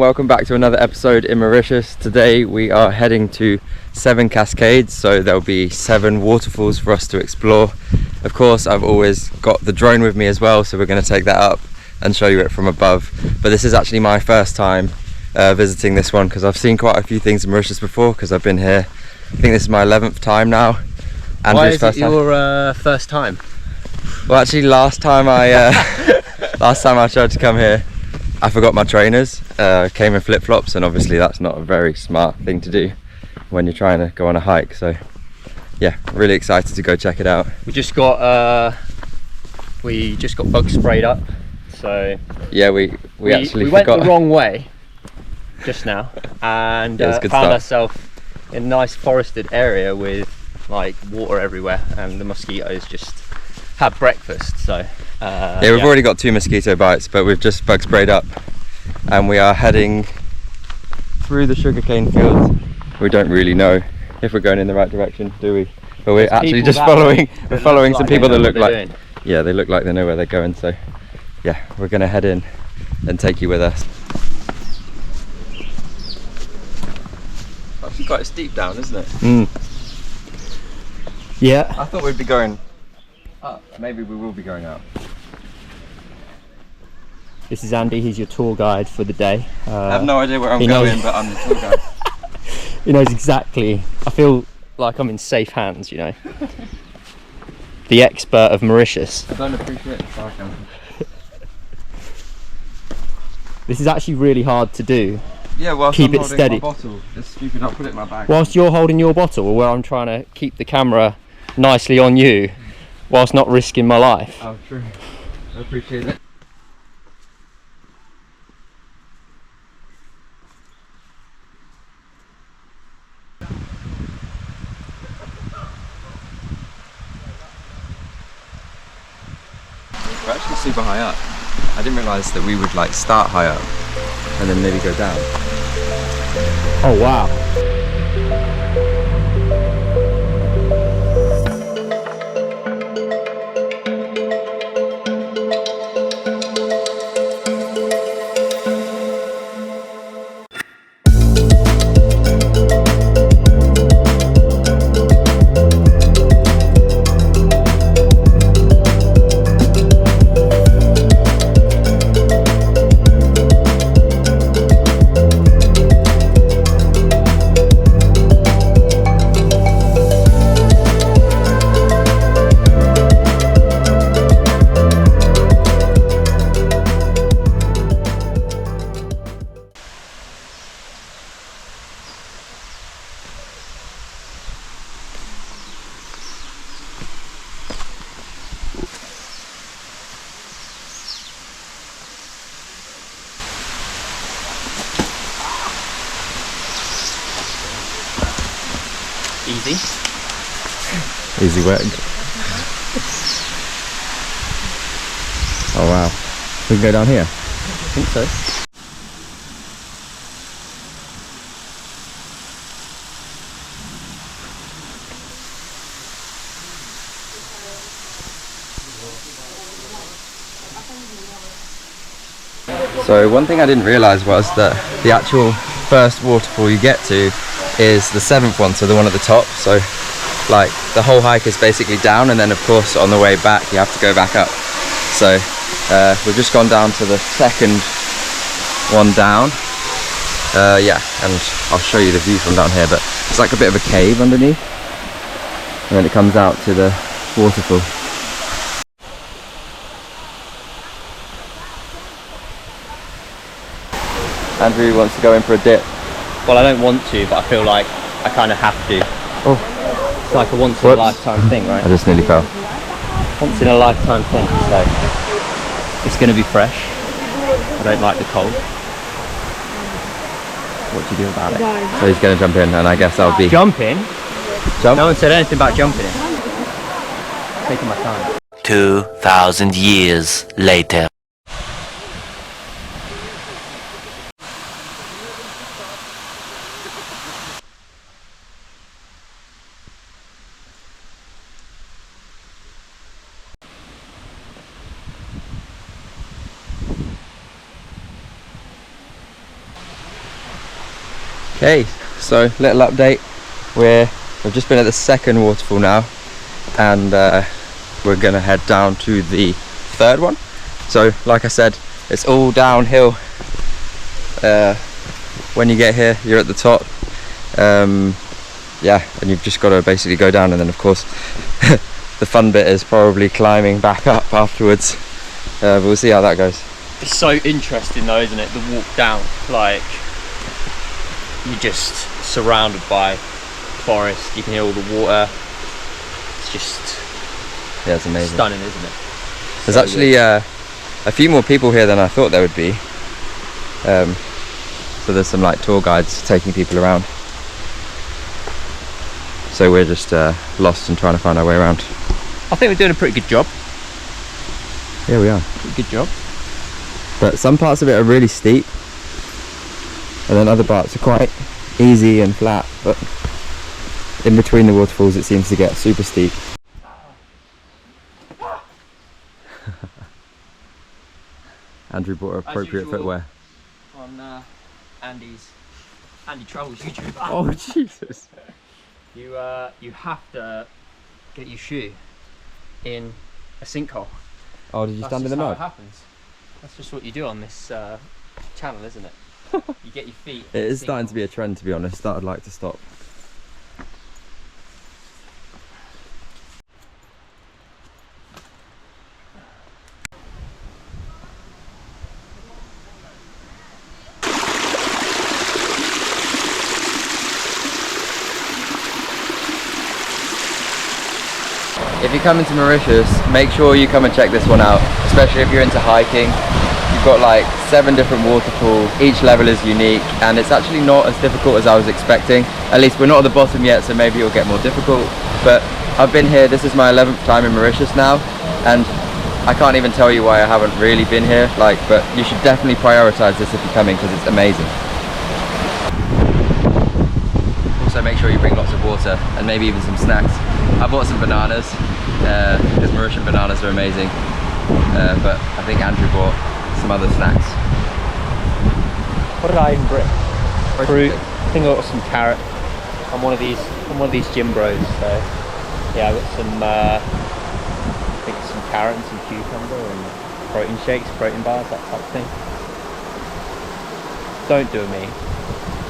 Welcome back to another episode in Mauritius. Today we are heading to 7 Cascades, so there'll be 7 waterfalls for us to explore. Of course, I've always got the drone with me as well, so we're going to take that up and show you it from above. But this is actually my first time visiting this one, because I've seen quite a few things in Mauritius before, because I've been here, I think this is my 11th time now. Why is it your first time? Well, actually last time I tried to come here, I forgot my trainers, came in flip-flops, and obviously that's not a very smart thing to do when you're trying to go on a hike. So yeah, really excited to go check it out. We just got bug sprayed up, so yeah, we actually went the wrong way just now, and found ourselves in a nice forested area with like water everywhere, and the mosquitoes just had breakfast. So yeah, we've already got 2 mosquito bites, but we've just bug sprayed up, and we are heading through the sugarcane fields. We don't really know if we're going in the right direction, do we? But we're actually just following some people that look like, yeah, they look like they know where they're going. So yeah, we're gonna head in and take you with us. It's actually quite steep down, isn't it? Yeah, I thought we'd be going up. Maybe we will be going up. this is Andy, he's your tour guide for the day. I have no idea where I'm going, but I'm the tour guide. He knows exactly. I feel like I'm in safe hands, you know. The expert of Mauritius. I don't appreciate the sarcasm. This is actually really hard to do. Yeah, whilst keep I'm it holding steady. my bottle. It's stupid, I'll put it in my bag. Whilst you're holding your bottle, where I'm trying to keep the camera nicely on you, whilst not risking my life. Oh, true. I appreciate it. We're actually super high up. I didn't realise that we would like start high up and then maybe go down. Oh wow. Easy. Easy work. Oh wow. We can go down here? I think so. So one thing I didn't realise was that the actual first waterfall you get to is the 7th one, so the one at the top. So like the whole hike is basically down, and then of course on the way back you have to go back up. So we've just gone down to the 2nd one down. Yeah, and I'll show you the view from down here, but it's like a bit of a cave underneath, and then it comes out to the waterfall. Andrew wants to go in for a dip. Well, I don't want to, but I feel like I kind of have to. Oh, it's like a once in a lifetime thing, right? I just nearly fell. Once in a lifetime thing, so it's going to be fresh. I don't like the cold. What do you do about it? So he's going to jump in, and I guess I'll be... Jump in? Jump? No one said anything about jumping in. Taking my time. 2,000 years later. Okay, so little update. We've just been at the second waterfall now, and we're gonna head down to the third one. So like I said, it's all downhill. When you get here, you're at the top. Yeah, and you've just got to basically go down, and then of course the fun bit is probably climbing back up afterwards. But we'll see how that goes. It's so interesting though, isn't it? The walk down, like you're just surrounded by forest, you can hear all the water. It's just, yeah, it's amazing. Stunning, isn't it? There's actually a few more people here than I thought there would be. So there's some like tour guides taking people around. So we're just lost and trying to find our way around. I think we're doing a pretty good job. Yeah, we are. Pretty good job. But some parts of it are really steep, and then other parts are quite easy and flat. But in between the waterfalls, it seems to get super steep. Andrew bought appropriate footwear. On AndyTravels YouTube. Oh Jesus! You have to get your shoe in a sinkhole. Oh, did you stand in the mud? That's just how it happens. That's just what you do on this channel, isn't it? You get your feet. It is starting to be a trend, to be honest. That I'd like to stop. If you come into Mauritius, make sure you come and check this one out, especially if you're into hiking. You've got like 7 different waterfalls, each level is unique, and it's actually not as difficult as I was expecting. At least we're not at the bottom yet, so maybe it'll get more difficult. But I've been here, this is my 11th time in Mauritius now, and I can't even tell you why I haven't really been here, but you should definitely prioritize this if you're coming, because it's amazing. Also make sure you bring lots of water, and maybe even some snacks. I bought some bananas, because Mauritian bananas are amazing, but I think Andrew bought some other snacks. What did I even bring? Fruit. I think I got some carrot. I'm one of these gym bros, so yeah, I got some. I think some carrot and some cucumber and protein shakes, protein bars, that type of thing. Don't do me.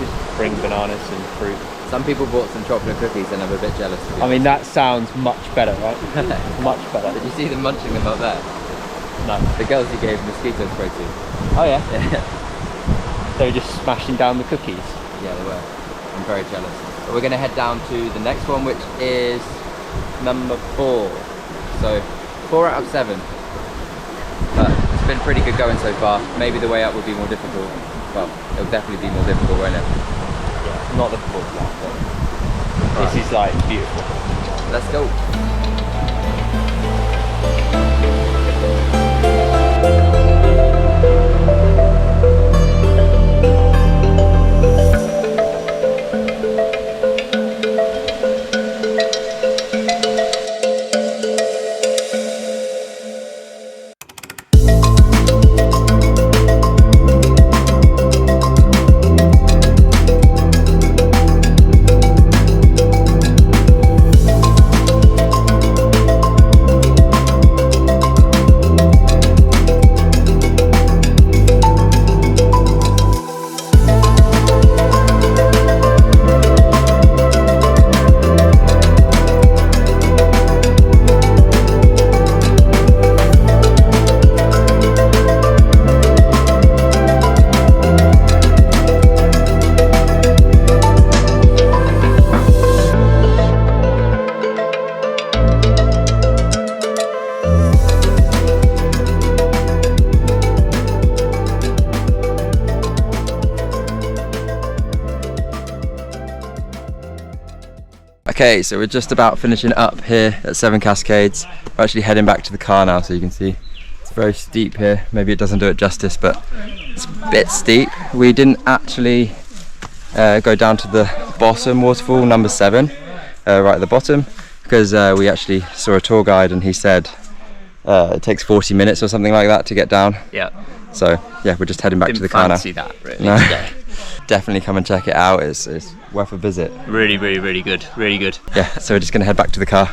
Just bring bananas and fruit. Some people bought some chocolate cookies, and I'm a bit jealous. I mean, that sounds much better, right? Much better. Did you see them munching them up there? No. The girls you gave mosquito spray to. Oh yeah? They were just smashing down the cookies? Yeah, they were. I'm very jealous. But we're going to head down to the next one, which is number 4. So 4 out of 7. But it's been pretty good going so far. Maybe the way up would be more difficult. Well, it'll definitely be more difficult, won't it? Yeah, not looking forward to that. But this is like beautiful. Let's go. Okay, so we're just about finishing up here at 7 Cascades. We're actually heading back to the car now, so you can see it's very steep here. Maybe it doesn't do it justice, but it's a bit steep. We didn't actually go down to the bottom waterfall, number 7, right at the bottom, because we actually saw a tour guide and he said it takes 40 minutes or something like that to get down. Yeah. So yeah, we're just heading back to the car now. Didn't fancy that really. No. definitely come and check it out. It's worth a visit. Really good, really good. Yeah, so we're just gonna head back to the car.